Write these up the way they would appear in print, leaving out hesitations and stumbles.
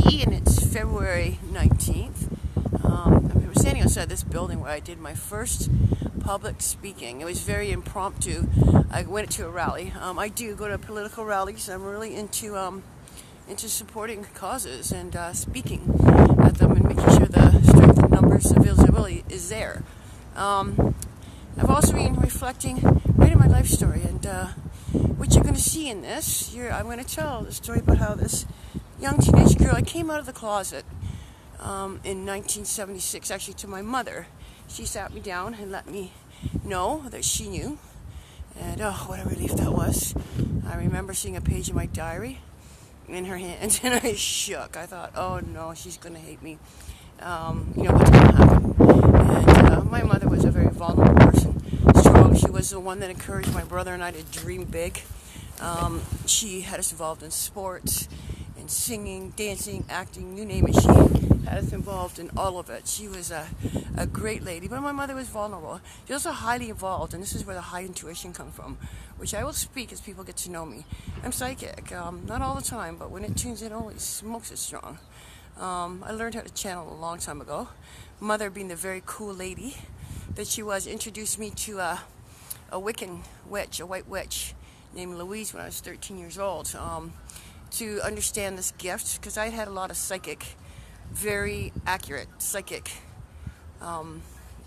and it's February 19th. I'm standing outside this building where I did my first public speaking. It was very impromptu. I went to a rally. I do go to political rallies. I'm really into supporting causes and speaking at them and making sure the strength in numbers and visibility is there. I've also been reflecting, writing my life story, and what you're going to see in this, I'm going to tell the story about how this young teenage girl, I came out of the closet in 1976, actually to my mother. She sat me down and let me know that she knew, and oh, what a relief that was. I remember seeing a page in my diary in her hand, and I shook. I thought, oh no, she's going to hate me. What's going to happen? And my mother was a very vulnerable person, strong. She was the one that encouraged my brother and I to dream big. She had us involved in sports, in singing, dancing, acting, you name it. She had us involved in all of it. She was a great lady, but my mother was vulnerable. She was also highly involved, and this is where the high intuition comes from, which I will speak as people get to know me. I'm psychic, not all the time, but when it tunes in, holy smokes, it's strong. I learned how to channel a long time ago. Mother, being the very cool lady that she was, introduced me to a Wiccan witch, a white witch named Louise when I was 13 years old, to understand this gift, because I had a lot of very accurate psychic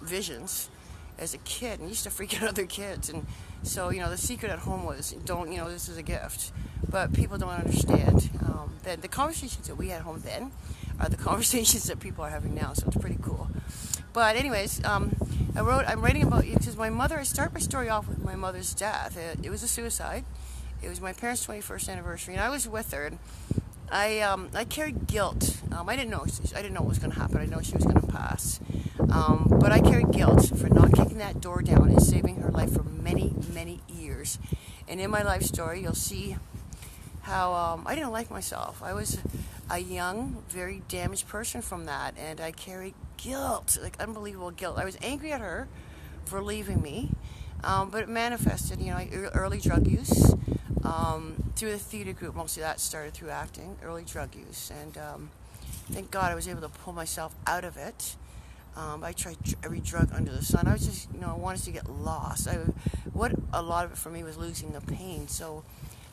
visions as a kid, and used to freak out other kids. And so, the secret at home was, this is a gift. But people don't understand that the conversations that we had at home then are the conversations that people are having now, so it's pretty cool. But anyways, I'm writing about you because my mother, I start my story off with my mother's death. It was a suicide. It was my parents' 21st anniversary, and I was with her, and I carried guilt. I didn't know what was going to happen. I know she was going to pass. But I carried guilt for not kicking that door down and saving her life for many, many years. And in my life story, you'll see how I didn't like myself. I was a young, very damaged person from that, and I carried guilt, like unbelievable guilt. I was angry at her for leaving me, but it manifested, early drug use, through the theater group. Mostly that started through acting, early drug use, and thank God I was able to pull myself out of it. I tried every drug under the sun. I was just, I wanted to get lost. What a lot of it for me was losing the pain. So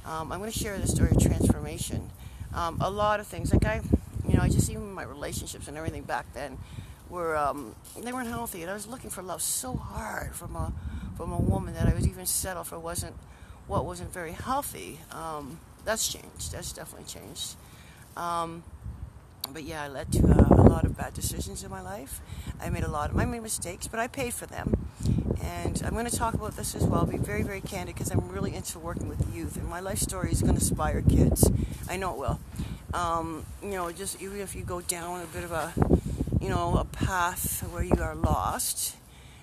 I'm going to share the story of transformation. A lot of things, like even my relationships and everything back then they weren't healthy, and I was looking for love so hard from a woman that I was even settled for what wasn't very healthy. That's changed. That's definitely changed. But yeah, I led to a lot of bad decisions in my life. I made mistakes, but I paid for them. And I'm going to talk about this as well, be very, very candid, because I'm really into working with youth, and my life story is going to inspire kids. I know it will. Just even if you go down a bit of a path where you are lost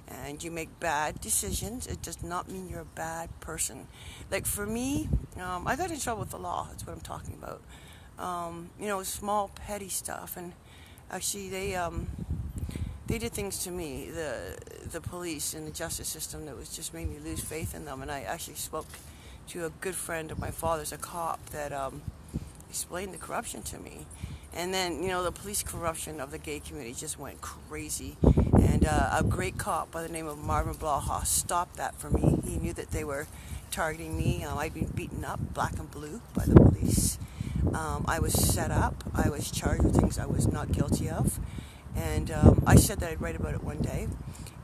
and you make bad decisions, it does not mean you're a bad person. Like for me, I got in trouble with the law. That's what I'm talking about. Small petty stuff, and actually they did things to me, the police and the justice system, that was just made me lose faith in them. And I actually spoke to a good friend of my father's, a cop, that explained the corruption to me. And then, the police corruption of the gay community just went crazy. And a great cop by the name of Marvin Blaha stopped that for me. He knew that they were targeting me. I'd been beaten up, black and blue, by the police. I was set up. I was charged with things I was not guilty of. And I said that I'd write about it one day.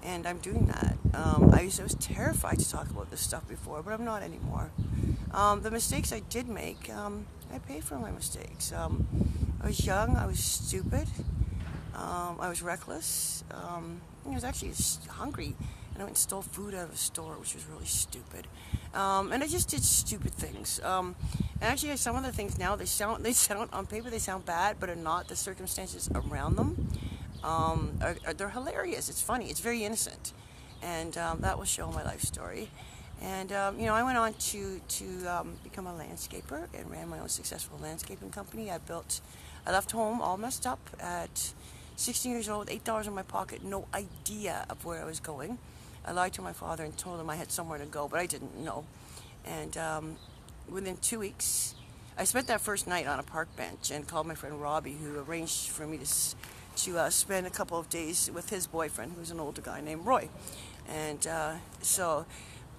And I'm doing that. I was terrified to talk about this stuff before, but I'm not anymore. The mistakes I did make, I paid for my mistakes. I was young, I was stupid, I was reckless, I was actually hungry, and I went and stole food out of a store, which was really stupid. And I just did stupid things. And actually, some of the things now, they sound on paper, they sound bad, but are not. The circumstances around them, they're hilarious. It's funny. It's very innocent. And that will show my life story. And, I went on to become a landscaper and ran my own successful landscaping company. I left home all messed up at 16 years old, $8 in my pocket, no idea of where I was going. I lied to my father and told him I had somewhere to go, but I didn't know. And within 2 weeks, I spent that first night on a park bench and called my friend Robbie, who arranged for me to spend a couple of days with his boyfriend, who's an older guy named Roy. And so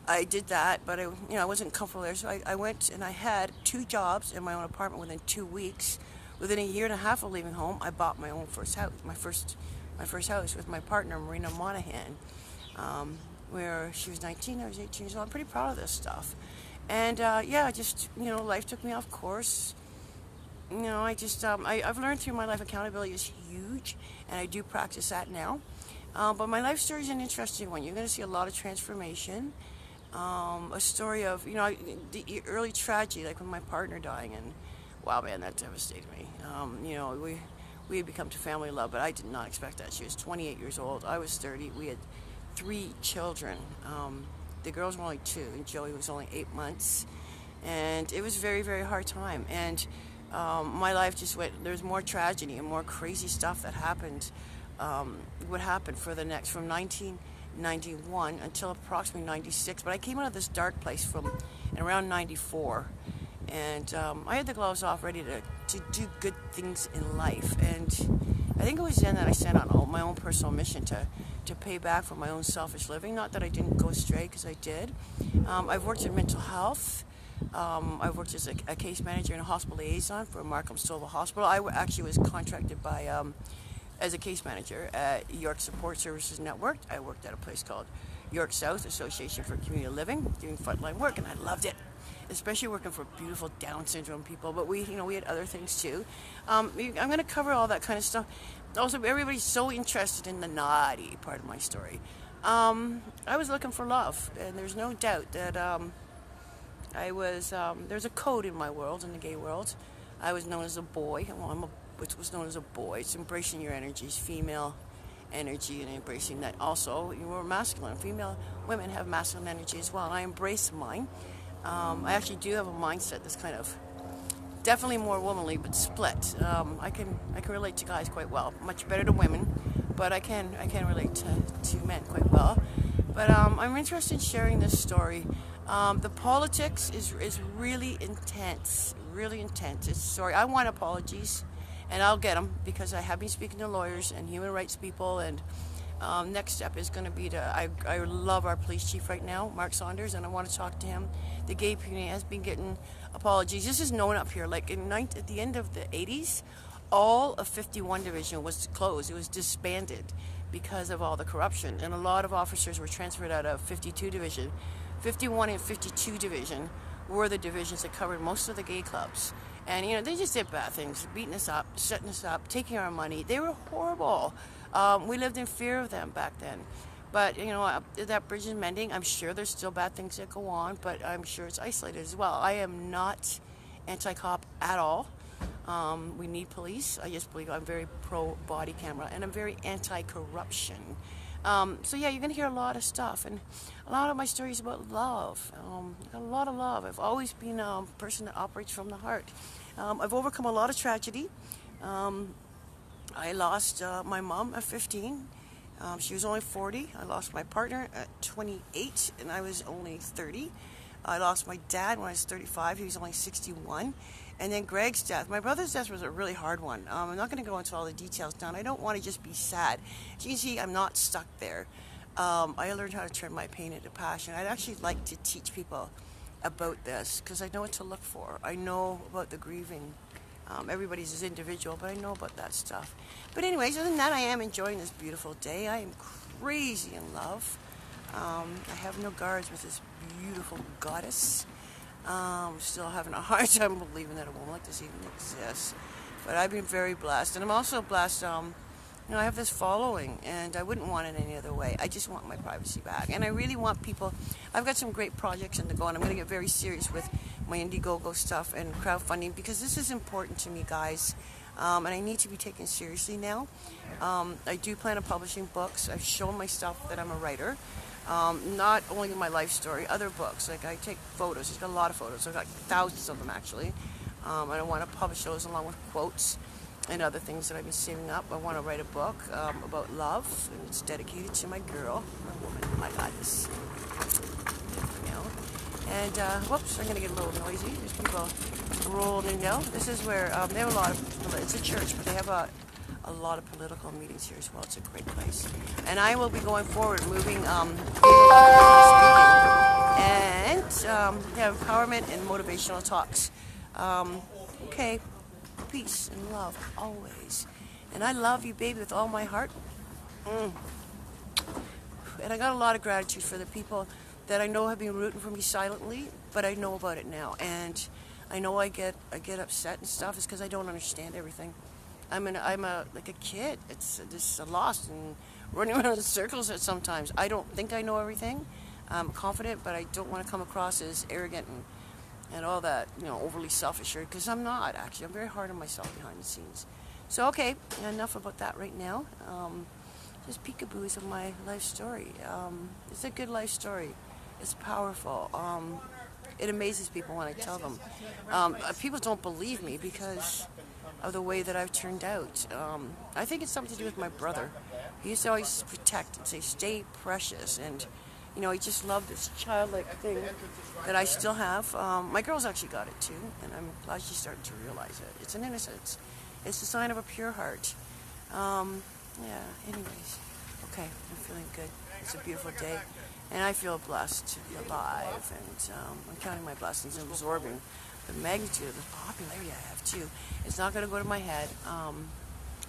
I did that, but I wasn't comfortable there. So I went and I had 2 jobs in my own apartment within 2 weeks. Within a year and a half of leaving home, I bought my own first house, my first house with my partner, Marina Monahan, where she was 19, I was 18 years old. I'm pretty proud of this stuff. And life took me off course. I've learned through my life accountability is huge, and I do practice that now. But my life story is an interesting one. You're going to see a lot of transformation. A story of, the early tragedy, like with my partner dying, and wow, man, that devastated me. We had become to family love, but I did not expect that. She was 28 years old. I was 30. We had 3 children. The girls were only 2, and Joey was only 8 months. And it was a very, very hard time. And my life just went, there's more tragedy and more crazy stuff that happened, would happen for the next, from 1991 until approximately 96. But I came out of this dark place from around 94. And I had the gloves off, ready to do good things in life. And I think it was then that I set on my own personal mission to pay back for my own selfish living. Not that I didn't go astray, because I did. I've worked in mental health. I've worked as a case manager and a hospital liaison for Markham Stouffville Hospital. I actually was contracted by as a case manager at York Support Services Network. I worked at a place called York South Association for Community Living, doing frontline work, and I loved it, especially working for beautiful Down syndrome people. But we had other things too. I'm going to cover all that kind of stuff. Also, everybody's so interested in the naughty part of my story. I was looking for love, and there's no doubt that there's a code in my world, in the gay world. I was known as a boy. Well, which was known as a boy. It's embracing your energies, female energy, and embracing that. Also, you were masculine. Women have masculine energy as well, and I embrace mine. I actually do have a mindset that's kind of definitely more womanly, but split. I can relate to guys quite well, much better to women, but I can relate to men quite well. But I'm interested in sharing this story. The politics is really intense, It's sorry. I want apologies, and I'll get them, because I have been speaking to lawyers and human rights people. And next step is going to be I love our police chief right now, Mark Saunders, and I want to talk to him. The gay community has been getting apologies. This is known up here. Like at the end of the 80s, all of 51 Division was closed. It was disbanded because of all the corruption, and a lot of officers were transferred out of 52 Division. 51 and 52 Division were the divisions that covered most of the gay clubs. And, they just did bad things, beating us up, setting us up, taking our money. They were horrible. We lived in fear of them back then. But, that bridge is mending. I'm sure there's still bad things that go on, but I'm sure it's isolated as well. I am not anti-cop at all. We need police. I just believe I'm very pro-body camera, and I'm very anti-corruption. So yeah, you're going to hear a lot of stuff, and a lot of my stories about love. A lot of love. I've always been a person that operates from the heart. I've overcome a lot of tragedy. I lost my mom at 15. She was only 40. I lost my partner at 28, and I was only 30. I lost my dad when I was 35. He was only 61. And then Greg's death. My brother's death was a really hard one. I'm not going to go into all the details now. I don't want to just be sad. As you can see, I'm not stuck there. I learned how to turn my pain into passion. I'd actually like to teach people about this, because I know what to look for. I know about the grieving. Everybody's is individual, but I know about that stuff. But anyways, other than that, I am enjoying this beautiful day. I am crazy in love. I have no guards with this beautiful goddess. Still having a hard time believing that a woman like this even exists. But I've been very blessed. And I'm also blessed, I have this following, and I wouldn't want it any other way. I just want my privacy back. And I really want people, I've got some great projects in the go, and I'm going to get very serious with my Indiegogo stuff and crowdfunding, because this is important to me, guys. And I need to be taken seriously now. I do plan on publishing books. I've shown my stuff that I'm a writer. Not only my life story, other books. Like, I take photos. I've got a lot of photos. I've got thousands of them, actually. And I want to publish those along with quotes and other things that I've been saving up. I want to write a book about love, and it's dedicated to my girl, my woman, my goddess. And, whoops, I'm going to get a little noisy. There's people rolling now. This is where they have a lot of, it's a church, but they have a lot of political meetings here as well. It's a great place. And I will be going forward, moving, and empowerment and motivational talks. Okay, peace and love always. And I love you, baby, with all my heart. And I got a lot of gratitude for the people that I know have been rooting for me silently, but I know about it now. And I know I get upset and stuff is because I don't understand everything. I'm like a kid. It's just lost and running around in circles at sometimes. I don't think I know everything. I'm confident, but I don't want to come across as arrogant and all that, overly selfish, because I'm not, actually. I'm very hard on myself behind the scenes. So, okay, enough about that right now. Just peekaboos of my life story. It's a good life story. It's powerful. It amazes people when I tell them. People don't believe me because of the way that I've turned out. I think it's something to do with my brother. He used to always protect and say, stay precious. And, he just loved this childlike thing that I still have. My girl's actually got it too, and I'm glad she's starting to realize it. It's an innocence. It's a sign of a pure heart. Anyways. Okay, I'm feeling good. It's a beautiful day. And I feel blessed to be alive. And I'm counting my blessings and absorbing the magnitude of the popularity I have too. It's not going to go to my head.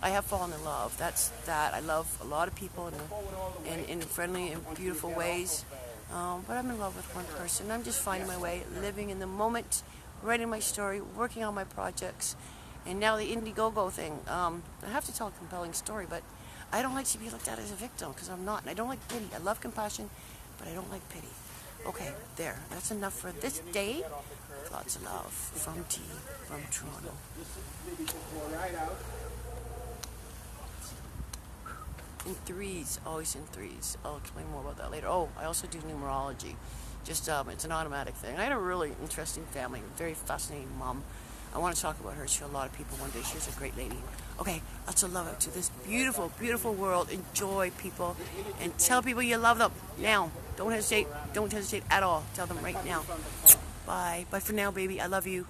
I have fallen in love. That's that. I love a lot of people in friendly and beautiful ways. But I'm in love with one person. I'm just finding my way, living in the moment, writing my story, working on my projects. And now the Indiegogo thing. I have to tell a compelling story, but I don't like to be looked at as a victim because I'm not. And I don't like pity. I love compassion, but I don't like pity. Okay, there. That's enough for this day. Lots of love from T from Toronto. In threes, always in threes. I'll explain more about that later. Oh, I also do numerology. Just, it's an automatic thing. I had a really interesting family, very fascinating mom. I want to talk about her to a lot of people one day. She was a great lady. Okay, lots of love out to this beautiful, beautiful world. Enjoy, people, and tell people you love them. Now, don't hesitate. Don't hesitate at all. Tell them right now. Bye. Bye for now, baby. I love you.